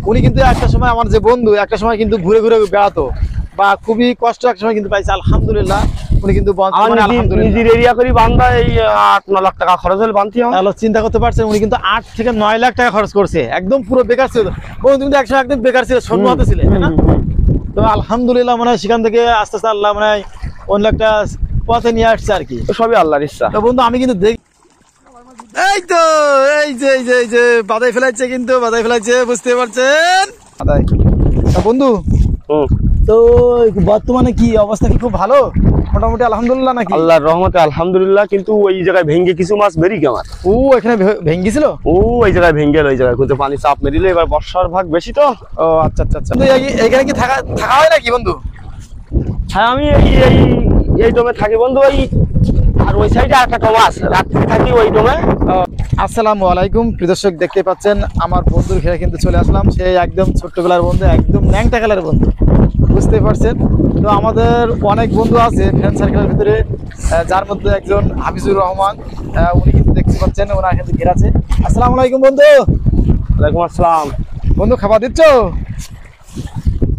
উনি কিন্তু একটা সময় আমার যে বন্ধু একটা সময় কিন্তু ঘুরে ঘুরে বেড়াতো বা খুবই কষ্ট এক সময় কিন্তু পাইছে। আলহামদুলিল্লাহ উনি কিন্তু নিজের এরিয়া করি বান্দা এই 8-9 লাখ টাকা খরচ হলে বানতে হয়। তাহলে চিন্তা করতে পারছেন উনি কিন্তু 8 থেকে 9 লাখ টাকা খরচ করছে, একদম পুরো বেকার ছিল। বন্ধু কিন্তু একসময় একদম বেকার ছিল, শূন্য হাতে ছিলেন, তাই না? তো আলহামদুলিল্লাহ মনে হয় সেখান থেকে আস্তে আস্তে আল্লাহ মনে হয় অন্য একটা পথে নিয়ে আসছে আর কি, সবই আল্লাহর ইচ্ছা। তো বন্ধু আমি কিন্তু দেখি এই তো এই যে বাদাই ফেলাইছে, কিন্তু বাদাই ফেলাইছে, বুঝতে পারছেন বাদাই। বন্ধু তো বর্তমানে কি অবস্থা, কি খুব ভালো মোটামুটি আলহামদুলিল্লাহ নাকি? আল্লাহর রহমতে আলহামদুলিল্লাহ, কিন্তু ওই জায়গায় ভেঙ্গে কিছু মাছ বেরিয়ে আমার। ও এখানে ভেঙ্গেছিল? ও ওই জায়গায় ভেঙ্গে ওই জায়গায় কিন্তু পানি চাপ মেরিলে এবার বর্ষার ভাগ বেশি তো। ও আচ্ছা আচ্ছা আচ্ছা। এখানে কি থাকা হয় নাকি বন্ধু? হ্যাঁ আমি এই ডোমে থাকি বন্ধু, ওই আর ওই সাইডে একটা ডোম আছে, রাত্রে থাকি ওই ডোমে। আসসালামু আলাইকুম প্রিয় দর্শক, দেখতে পাচ্ছেন আমার বন্ধুর ঘেরে কিন্তু চলে আসলাম। সে একদম ছোট্টবেলার বন্ধু, একদম ন্যাংটা কালার বন্ধু, বুঝতে পারছেন। তো আমাদের অনেক বন্ধু আছে ফ্রেন্ড সার্কেলের ভিতরে, যার মধ্যে একজন হাফিজুর রহমান, উনি কিন্তু দেখতে পাচ্ছেন ওনার কিন্তু ঘের আছে। আসসালামু আলাইকুম বন্ধু। ওয়ালাইকুম আসসালাম। বন্ধু খাবার দিচ্ছ?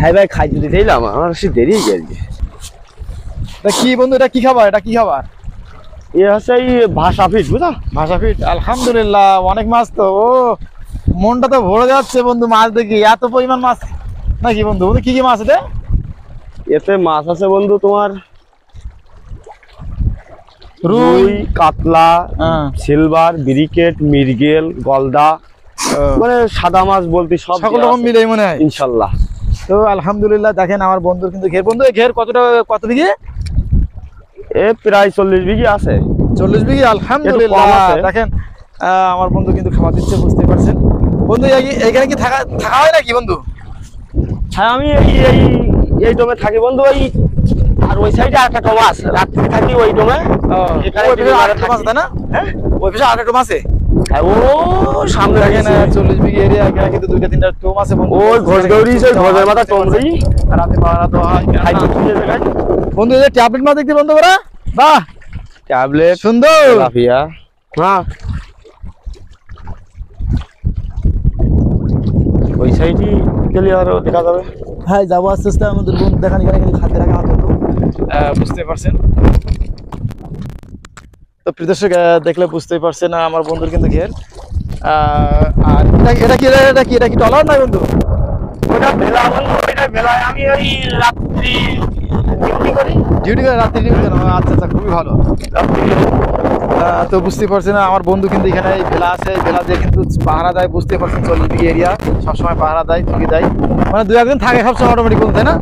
হ্যাঁ ভাই খাইতে দিতেইলাম, আমার সে দেরি হয়ে গেছে। কি বন্ধু এটা কি খাবার, এটা কি খাবার? এ হচ্ছে এই ভাষা ফিট, বুঝা? ভাষা ফিট, আলহামদুলিল্লাহ অনেক মাছ তো। ও মনটা তো ভরে যাচ্ছে বন্ধু মাছ দেখি, এত পরিমাণ মাছ নাকি বন্ধু? বন্ধু কি কি মাছ এটা? এতে মাছ আছে বন্ধু তোমার রুই, কাতলা, সিলভার, ব্রিকেট, মিরগেল, গলদা, মানে সাদা মাছ বলতে সব সকল রকম মিলে মনে হয় ইনশাল্লাহ। তো আলহামদুলিল্লাহ দেখেন আমার বন্ধুর কিন্তু ঘের। বন্ধু ঘের কত বিঘে? এ প্রায় 40 বিঘে আছে। 40 বিঘে, আলহামদুলিল্লাহ। দেখেন আমার বন্ধু কিন্তু খাবার দিচ্ছে, বুঝতে পারছেন বন্ধু। এখানে কি থাকা হয় নাকি বন্ধু? হ্যাঁ আমি এই ডোমে থাকি বন্ধু, ওই আর ওই সাইডে একটা ডোম আছে, রাত্রে থাকি ওই ডোমে। তাই না? হ্যাঁ ওই পাশে আরেকটা ডোম আছে। ও সামনে দেখেন 40 বিঘে এরিয়া, এখানে কিন্তু 2-3টা ডোম আছে বন্ধু। ওই ঘোষগৌরী ঘোষের মাথা টমরি রাতে পাওয়া তো হয় বন্ধু। এই যে ট্যাবলেট মাছ দেখতে বন্ধু ওরা, বাহ ট্যাবলেট সুন্দর লাফিয়া। হ্যাঁ ওই সাইডে গেলে আরো দেখা যাবে। হ্যাঁ যাবো আস্তে আস্তে। আমাদের বন্ধু দেখান এখানে কিন্তু খাদ্যের আগে হাত হতো, বুঝতে পারছেন। তো প্রিয় দর্শক দেখলে বুঝতেই পারছেন আমার বন্ধুর কিন্তু ঘের। আর এটা কি টলার না বন্ধু? ওটা ভেলা বন্ধু, ওইটা ভেলায় আমি ওই রাত্রি ডিউটি করে, রাত্রি ডিউটি করেন? আচ্ছা আচ্ছা, খুবই ভালো। তো বুঝতে পারছেন আমার বন্ধু কিন্তু এখানে ভেলা আছে, ভেলা দিয়ে কিন্তু পাহারা দেয়, বুঝতে পারছেন। 40 বিঘে এরিয়া, সবসময় পাহারা দেয়, ঢুকে দেয়, মানে 2-1 থাকে সবসময় অটোমেটিক বলতে, তাই না?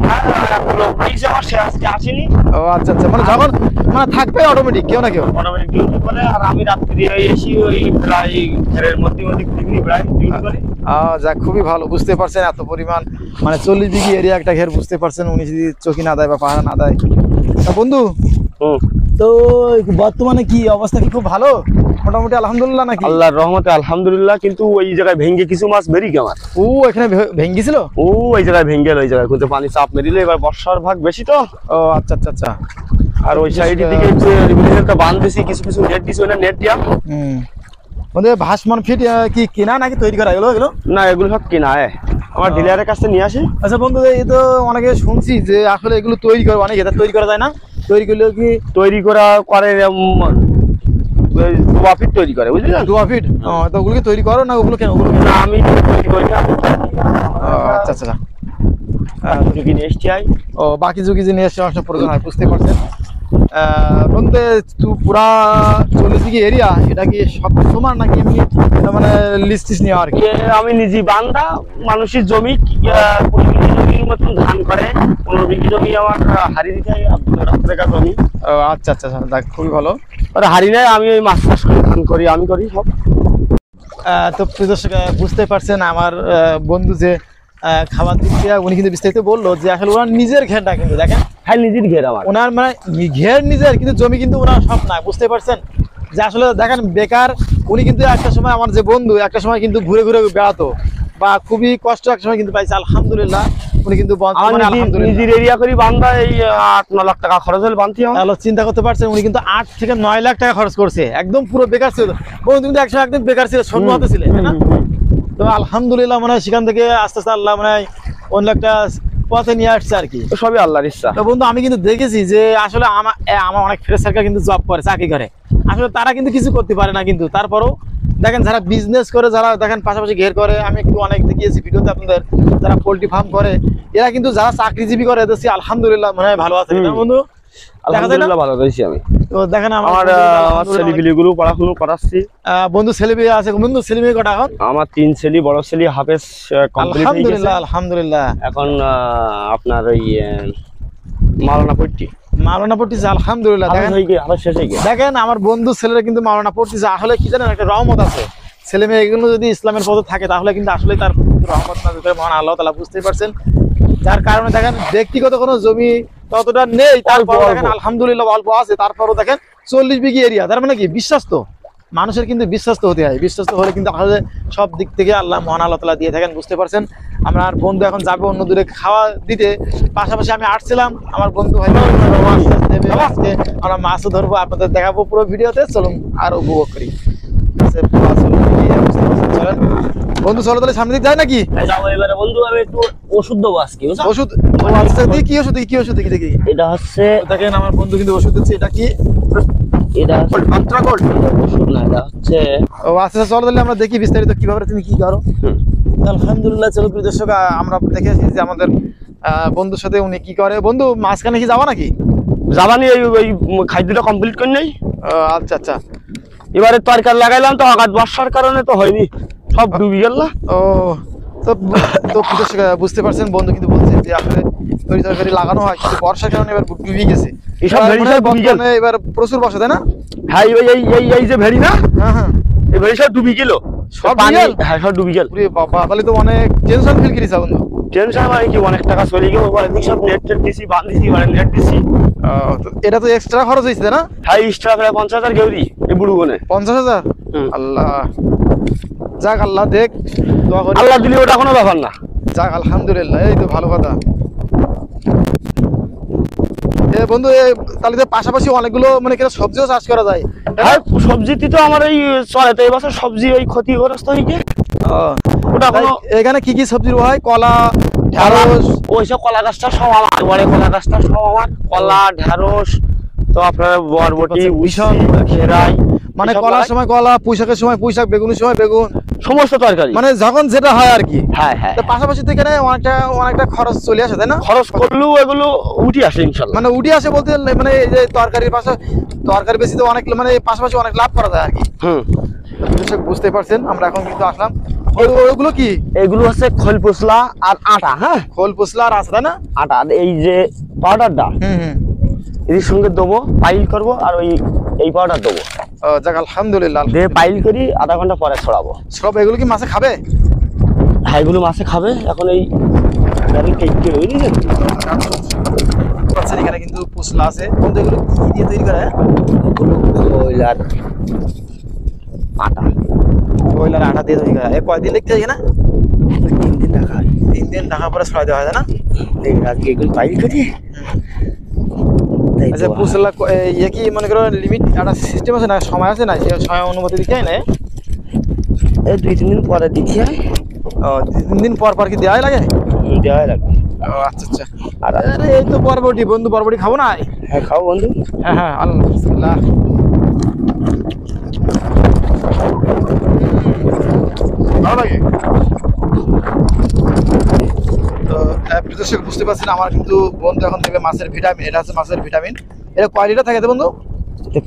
ও আচ্ছা আচ্ছা, মানে যখন মানে থাকবে অটোমেটিক কেউ না কেউ অটোমেটিক ডিউটি করে। আর আমি রাত্রি এসি ওই প্রায় ঘরের মধ্যে প্রায় ডিউটি করি। যাক খুবই ভালো, বুঝতে পারছেন এত পরিমাণ মানে 40 বিঘি এরিয়া একটা ঘের, বুঝতে পারছেন। উনি যদি চৌকি না দেয় বা পাহারা না দেয়। বন্ধু তো বর্তমানে কি অবস্থা, কি খুব ভালো মোটামুটি আলহামদুলিল্লাহ নাকি? আল্লাহর রহমতে আলহামদুলিল্লাহ, কিন্তু ওই জায়গায় ভেঙ্গে কিছু মাছ বেরিয়ে আমার। ও এখানে ভেঙ্গেছিল? ও ওই জায়গায় ভেঙ্গে ওই জায়গায় কিন্তু পানি চাপ মেরিলে এবার বর্ষার ভাগ বেশি তো। ও আচ্ছা আচ্ছা আচ্ছা। আর ওই সাইডের দিকে একটা বাঁধ দিছি, কিছু নেট দিছি, ওই নেট দিয়া। ভাসমান ফিট কি কেনা নাকি তৈরি করা এগুলো? না এগুলো সব কেনা, আমার ডিলারের কাছে নিয়ে আসি। আচ্ছা বন্ধু, এই তো অনেকে শুনছি যে আসলে এগুলো তৈরি করে, অনেকে তৈরি করা যায় না? তৈরি করলেও কি তৈরি করা করে 2 ফিট তৈরি করে, বুঝলেন? 2 ফিট। তো ওগুলোকে তৈরি করো না? ওগুলো কেন? ওগুলো আমি তৈরি করি না। আচ্ছা আচ্ছা। ঝুঁকি নিয়ে এসছি। ও বাকি ঝুঁকি যে নিয়ে এসছে অনেক প্রয়োজন হয়, বুঝতে পারছেন। বলতে পুরা 40 বিঘি এরিয়া, এটা কি সব সমান নাকি এমনি মানে লিস্ট নেওয়া আর কি? আমি নিজে বান্দা, মানুষের জমি 20 বিঘি জমির মতন ধান করে, 15 বিঘি জমি আমার হারি দিতে হয়, জমি। আচ্ছা আচ্ছা, খুবই ভালো। হারি নাই, আমি ওই মাছ চাষ করি, ধান করি, আমি করি সব। তো প্রিয় দর্শক বুঝতে পারছেন আমার বন্ধু যে খাবার দিচ্ছে, উনি কিন্তু বিস্তারিত বললো যে আসলে ওনার নিজের ঘেরটা, কিন্তু দেখেন হ্যাঁ নিজের ঘের আমার, ওনার মানে ঘের নিজের, কিন্তু জমি কিন্তু ওনার সব না, বুঝতে পারছেন। যে আসলে দেখেন বেকার উনি কিন্তু একটা সময় আমার যে বন্ধু একটা সময় কিন্তু ঘুরে ঘুরে বেড়াতো বা খুবই কষ্ট এক সময় কিন্তু পাইছে। আলহামদুলিল্লাহ উনি কিন্তু নিজের এরিয়া করি বান্দা এই 8-9 লাখ টাকা খরচ হলে বানতে হয়। তাহলে চিন্তা করতে পারছেন উনি কিন্তু 8 থেকে 9 লাখ টাকা খরচ করছে, একদম পুরো বেকার ছিল। বন্ধু কিন্তু একসময় একদম বেকার ছিল, শূন্য হাতে ছিলেন, তাই না? তো আলহামদুলিল্লাহ মনে হয় সেখান থেকে আস্তে আস্তে আল্লাহ মানে অন্য একটা পথে নিয়ে আসছে আর কি। তো সবই আল্লাহর ইচ্ছা। তো বন্ধু আমি কিন্তু দেখেছি যে আসলে আমার অনেক ফ্রেন্ড সার্কেল কিন্তু জব করে, চাকরি করে, আসলে তারা কিন্তু কিছু করতে পারে না, কিন্তু তারপরও দেখেন যারা বিজনেস করে, যারা দেখেন পাশাপাশি ঘের করে, আমি একটু অনেক দেখিয়েছি ভিডিওতে আপনাদের, যারা পোল্ট্রি ফার্ম করে, এরা কিন্তু যারা চাকরিজীবী করে এদের চেয়ে আলহামদুলিল্লাহ মনে হয় ভালো আছে না বন্ধু? আলহামদুলিল্লাহ ভালো রয়েছি আমি। তো দেখেন আমার ছেলেপিলেগুলো পড়াশোনা করাচ্ছি। বন্ধু ছেলে মেয়ে আছে, বন্ধু ছেলে মেয়ে কটা এখন? আমার 3 ছেলে, বড় ছেলে হাফেজ কমপ্লিট হয়ে গেছে। আলহামদুলিল্লাহ আলহামদুলিল্লাহ। এখন আপনার ওই মাওলানা পড়তেছে আলহামদুলিল্লাহ। দেখেন দেখেন আমার বন্ধু ছেলেরা কিন্তু মাওলানা পড়তেছে, আসলে কি জানেন একটা রহমত আছে, ছেলে মেয়ে এগুলো যদি ইসলামের পথে থাকে তাহলে কিন্তু আসলে তার রহমত না দিতে মহান আল্লাহ তাআলা, বুঝতেই পারছেন। যার কারণে দেখেন ব্যক্তিগত কোনো জমি ততটা নেই, তারপর দেখেন আলহামদুলিল্লাহ অল্প আছে, তারপরও দেখেন 40 বিঘি এরিয়া, তার মানে কি বিশ্বাস্ত মানুষের কিন্তু বিশ্বাস্ত হতে হয়, বিশ্বাস্ত হলে কিন্তু আসলে সব দিক থেকে আল্লাহ মহান আল্লাহ তাআলা দিয়ে থাকেন, বুঝতে পারছেন। আমার বন্ধু এখন যাবে অন্য দূরে খাওয়া দিতে, পাশাপাশি আমি আসছিলাম, আমার বন্ধু ভাই আজকে আমরা মাছও ধরবো, আপনাদের দেখাবো পুরো ভিডিওতে, চলুন আর উপভোগ করি। চলেন বন্ধু, চলো তাহলে সামনে দিকে যায় নাকি? এবারে বন্ধু আমি একটু ওষুধ দেবো আজকে। ওষুধ? কি ওষুধ? কি ওষুধ দেখি দেখি? এটা হচ্ছে, দেখেন আমার বন্ধু কিন্তু ওষুধ দিচ্ছে। এটা কি? এটা ওষুধ না, এটা হচ্ছে। ও আচ্ছা, চলো তাহলে আমরা দেখি বিস্তারিত কিভাবে তুমি কি করো। আলহামদুলিল্লাহ। চলো প্রিয় দর্শক, আমরা দেখেছি যে আমাদের বন্ধুর সাথে উনি কি করে। বন্ধু মাঝখানে কি যাবা নাকি? যাবানি, ওই খাদ্যটা কমপ্লিট করে নেই। আচ্ছা আচ্ছা। এবারে তরকারি লাগাইলাম তো আঘাত বর্ষার কারণে তো হয়নি, সব ডুবে গেল। ও তো প্রিয় দর্শক বুঝতে পারছেন, বন্ধু কিন্তু বলছে যে আসলে তরকারি লাগানো হয় কিন্তু বর্ষার কারণে এবার ডুবে গেছে। এবার প্রচুর বর্ষা, তাই না? হ্যাঁ, এই যে ভেড়ি না, হ্যাঁ হ্যাঁ, এই ভেড়ি সব ডুবে গেল, সব পানি। হ্যাঁ, সব ডুবে গেল। বাবা, তাহলে তো অনেক টেনশন ফিল করেছে বন্ধু। টেনশন মানে কি, অনেক টাকা চলে গেল। সব নেট দিছি, বাঁধিছি, নেট দিছি। এটা তো এক্সট্রা খরচ হয়েছে না? হ্যাঁ, এক্সট্রা প্রায় 50,000 গেউরি এই বুড়ো গনে। 50,000? আল্লাহ, যাক আল্লাহ দেখ, দোয়া করি আল্লাহ দিলে ওটা কোনো ব্যাপার না। যাক আলহামদুলিল্লাহ, এই তো ভালো কথা। বন্ধু তাহলে পাশাপাশি অনেকগুলো মানে সবজিও চাষ করা যায়? হ্যাঁ, সবজিতে তো আমার এই চলে তো, এই বছর সবজি ওই ক্ষতিগ্রস্ত হয়েছে। ওটা এখানে কি কি সবজি হয়? কলা, ঢেঁড়স? ওইসব কলা গাছটা সব আমার, বড় কলা গাছটা সব আমার। কলা, ঢেঁড়স, তো আপনার বরবটি, খেরাই, মানে কলার সময় কলা, পুঁইশাকের সময় পুঁইশাক, বেগুনের সময় বেগুন, সমস্ত তরকারি মানে যখন যেটা হয় আর কি। হ্যাঁ হ্যাঁ। পাশাপাশি তো এখানে অনেকটা খরচ চলে আসে, তাই না? খরচ করলেও এগুলো উঠে আসে ইনশাল্লাহ। মানে উঠে আসে বলতে মানে এই যে তরকারির পাশে, তরকারি বেশি তো অনেক মানে পাশাপাশি অনেক লাভ করা যায় আর কি। বুঝতে পারছেন। আমরা এখন কিন্তু আসলাম, ওগুলো কি? এগুলো হচ্ছে খোল পশলা আর আটা। হ্যাঁ, খোল পশলা আর আছে, তাই না? আটা, এই যে পাউডারটা এর সঙ্গে দেবো, পাইল করবো, আর এই পাউডার দেবো। যাক আলহামদুলিল্লাহ। দিয়ে পাইল করি, আধা ঘন্টা পরে ছড়াবো। সব এগুলো কি মাছে খাবে? হ্যাঁ, এগুলো মাছে খাবে। এখন এই এখানে কিন্তু পশলা আছে। বন্ধু এগুলো কি দিয়ে তৈরি করে? কয়লার আটা। কয়লার আটা দিয়ে তৈরি করে। কয়দিন লিখতে হয় না? 3 দিন রাখা হয়। 3 দিন রাখার পরে ছড়াই দেওয়া হয়, তাই না? আজকে এগুলো পাইল করি। আচ্ছা, পশলা ইয়ে কি মনে করো লিমিট একটা সিস্টেম আছে না, সময় আছে না, সে সময় অনুমতি দিতে হয় না? এই 2-3 দিন পরে দিচ্ছি। ও, 3 দিন পর পর কি দেওয়াই লাগে? দেওয়াই লাগে। ও আচ্ছা আচ্ছা। আরে এই তো বরবটি, বন্ধু বরবটি খাবো না? হ্যাঁ, খাও বন্ধু। হ্যাঁ হ্যাঁ, আলহামদুলিল্লাহ। ভালো লাগে তো। দর্শক বুঝতে পারছেন, আমার কিন্তু বন্ধু এখন দেবে মাছের ভিটামিন। এটা হচ্ছে মাছের ভিটামিন। এটা কয় লিটার থাকে বন্ধু?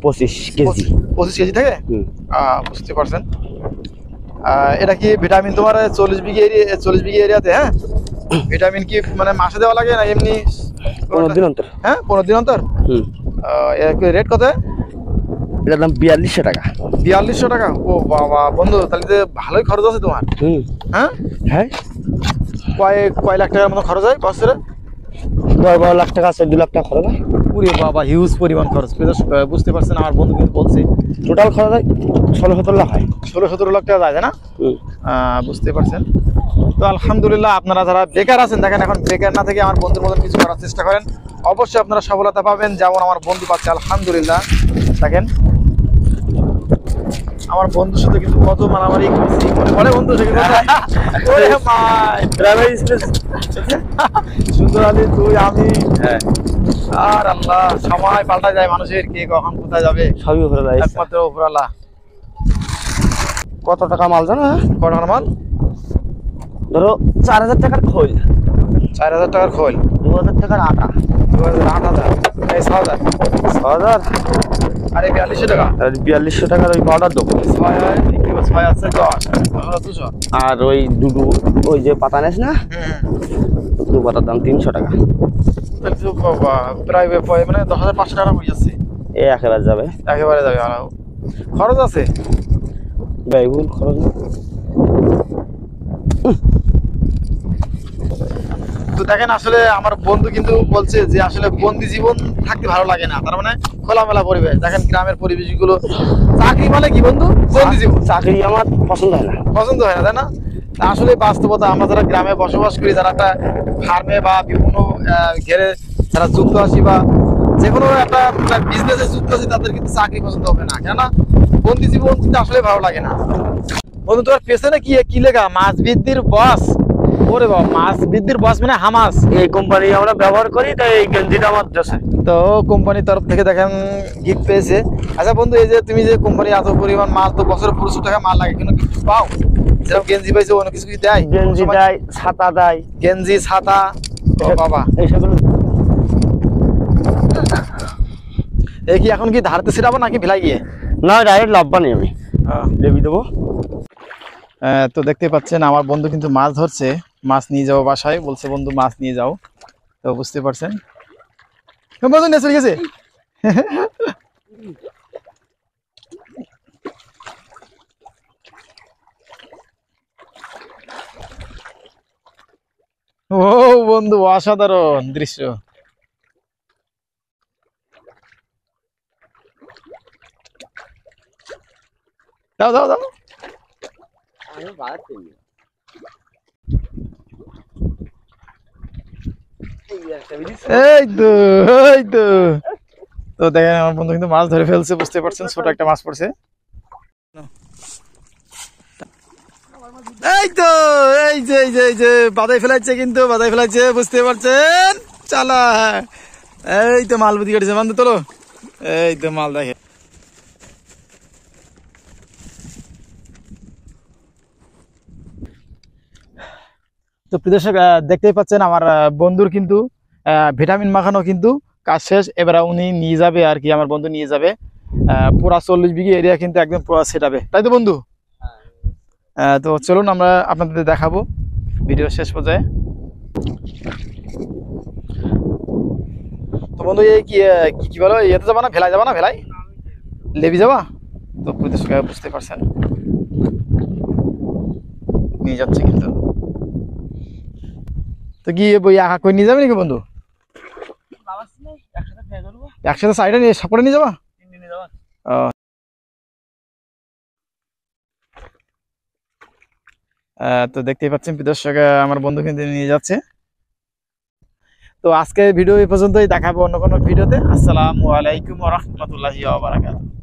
25 কেজি। 25 কেজি থাকে? বুঝতে পারছেন। এটা কি ভিটামিন তোমার 40 বিঘি এরিয়াতে? হ্যাঁ, ভিটামিন কি মানে মাসে দেওয়া লাগে না এমনি 15 দিন অন্তর? হ্যাঁ, 15 দিন অন্তর। রেট কত? এটার দাম 4200 টাকা। 4200 টাকা? ও বাবা বন্ধু, তাহলে তো ভালোই খরচ আছে তোমার। হ্যাঁ হ্যাঁ। কয় লাখ টাকার মতো খরচ হয় বছরে? 10-12 লাখ টাকা, 14 লাখ টাকা খরচ হয়। পুরে বাবা, হিউজ পরিমাণ খরচ। বুঝতে পারছেন, আমার বন্ধু কিন্তু বলছে টোটাল খরচ হয় 16-17 লাখ হয়। 16-17 লাখ টাকা যায় না? বুঝতে পারছেন। তো আলহামদুলিল্লাহ, আপনারা যারা বেকার আছেন দেখেন, এখন বেকার না থেকে আমার বন্ধুর মতন কিছু করার চেষ্টা করেন, অবশ্যই আপনারা সফলতা পাবেন, যেমন আমার বন্ধু পাচ্ছে আলহামদুলিল্লাহ। দেখেন আমার বন্ধুর সাথে কিন্তু কত মারামারি করছি, মনে পড়ে বন্ধু সে কিন্তু ওরে মাই ড্রাইভার স্পেস সুন্দর আলী তুই আমি হ্যাঁ আর আল্লাহ, সময় পাল্টা যায় মানুষের, কে কখন কোথায় যাবে সবই উপরে দাঁড়িয়েছে। একমাত্র উপরাল্লাহ। কত টাকা মাল জানো? কত টাকার মাল? ধরো 4000 টাকার খোল, 4000 টাকার খোল, 2000 টাকার আটা, 2000, 8000, এই 6000, 6000 আরে 4200 টাকা, আর 4200 টাকার ওই পাউডার দেবো। 6 আছে 10, 200। আর ওই দুটো ওই যে পাতা নেস না, দু পাতার দাম 300 টাকা। তাহলে তো প্রায় মানে 10500 টাকা হয়ে যাচ্ছে, এ একেবারে যাবে, একেবারে যাবে। আর খরচ আছে, ব্যয়বহুল খরচ না। তো দেখেন আসলে আমার বন্ধু কিন্তু বলছে যে আসলে বন্দি জীবন থাকতে ভালো লাগে না, তার মানে খোলামেলা পরিবেশ। দেখেন গ্রামের পরিবেশগুলো, চাকরি মানে কি বন্ধু? বন্দি জীবন। চাকরি আমার পছন্দ হয় না, পছন্দ হয় না, তাই না? তা আসলে বাস্তবতা, আমরা যারা গ্রামে বসবাস করি, যারা একটা ফার্মে বা বিভিন্ন ঘেরে যারা যুক্ত আছি বা যে কোনো একটা বিজনেসে যুক্ত আছি, তাদের কিন্তু চাকরি পছন্দ হবে না, কেননা বন্দি জীবন কিন্তু আসলে ভালো লাগে না। বন্ধু তোমার পেছনে কি লেখা? মাছ বৃদ্ধির বস। ওরে বাবা, মাছ বৃদ্ধির বস মানে হামাস। এই কোম্পানি আমরা ব্যবহার করি, তাই এই গেঞ্জিটা আমার দেশে। তো কোম্পানির তরফ থেকে দেখেন গিফট পেয়েছে। আচ্ছা বন্ধু, এই যে তুমি যে কোম্পানি এত পরিমাণ মাল, তো বছরে 200 টাকা মাল লাগে, কোনো গিফট পাও? যেরকম গেঞ্জি পাইছো, অন্য কিছু কি দেয়? গেঞ্জি দেয়, ছাতা দেয়, গেঞ্জি, ছাতা। ও বাবা, এইসব। এই কি এখন কি ধারতে ছিড়াবো নাকি ভিলাই গিয়ে? না, ডাইরেক্ট লাভবানি আমি লেবি দেবো। তো দেখতে পাচ্ছেন আমার বন্ধু কিন্তু মাছ ধরছে, মাছ নিয়ে যাবো বাসায়, বলছে বন্ধু মাছ নিয়ে যাও। তো বুঝতে পারছেন বন্ধু নিয়ে চলে গেছে। ও বন্ধু, অসাধারণ দৃশ্য। দাও দাও দাও। এই তো, এই তো। তো দেখেন আমার বন্ধু কিন্তু মাছ ধরে ফেলছে, বুঝতে পারছেন, ছোট একটা মাছ পড়ছে। এই তো, এই যে বাদাই ফেলাইছে, কিন্তু বাদাই ফেলাইছে, বুঝতে পারছেন। চালা, এই তো মাল বুদ্ধি কাটছে বন্ধু, তোলো। এই তো মাল দেখে। তো প্রিয় দর্শক, দেখতেই পাচ্ছেন আমার বন্ধুর কিন্তু ভিটামিন মাখানো কিন্তু কাজ শেষ। এবার উনি নিয়ে যাবে আর কি, আমার বন্ধু নিয়ে যাবে পুরা 40 বিঘি এরিয়া কিন্তু একদম পুরা সেটাবে, তাই তো বন্ধু? তো চলুন আমরা আপনাদের দেখাবো ভিডিও শেষ পর্যায়ে। তো বন্ধু, এই কি বলো, ইয়েতে যাবা না, ভেলাই যাবা না? ভেলাই লেবি যাবা? তো প্রিয় দর্শক বুঝতে পারছেন, নিয়ে যাচ্ছে কিন্তু। তো কি বই আঁকা করে নিয়ে যাবে নাকি বন্ধু? একসাথে সাইডে নিয়ে সাপোর্টে নিয়ে যাবা? তো দেখতেই পাচ্ছেন প্রিয় দর্শক, আমার বন্ধু কিন্তু নিয়ে যাচ্ছে। তো আজকে ভিডিও এই পর্যন্তই, দেখাবো অন্য কোনো ভিডিওতে। আসসালামু আলাইকুম ওয়া রাহমাতুল্লাহি ওয়া বারাকাতুহু।